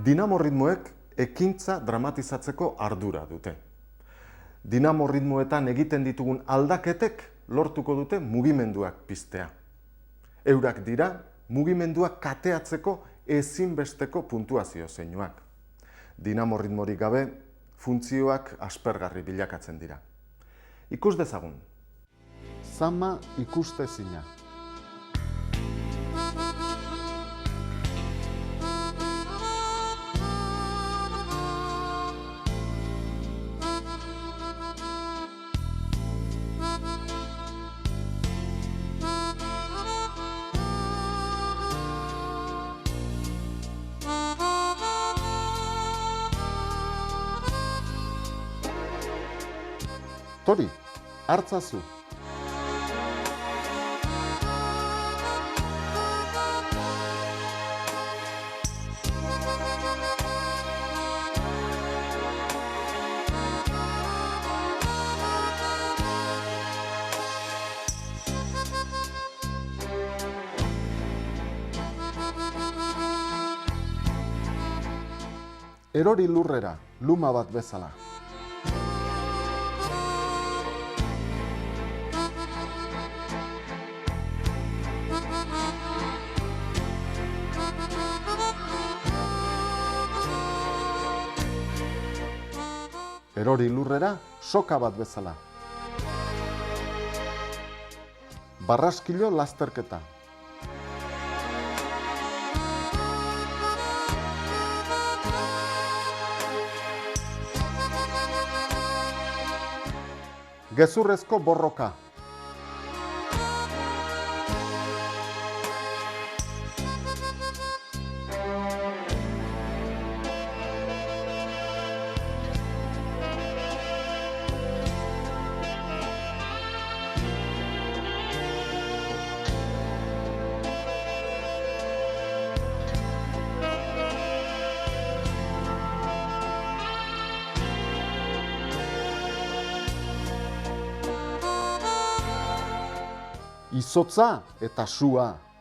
Dinamorritmoek ekintza dramatizatzeko ardura dute. Dinamorritmoetan egiten ditugun aldaketek lortuko dute mugimenduak piztea. Eurak dira mugimenduak kateatzeko ezinbesteko puntuazio zeinuak. Dinamorritmorik gabe funtzioak aspergarri bilakatzen dira. Ikus dezagun. Zama ikustezina. Tori, hartzazu. Erori lurrera, luma bat bezala. Erori lurrera, soka bat bezala. Barraskilo lasterketa. Gezurrezko borroka. Izotza eta sua.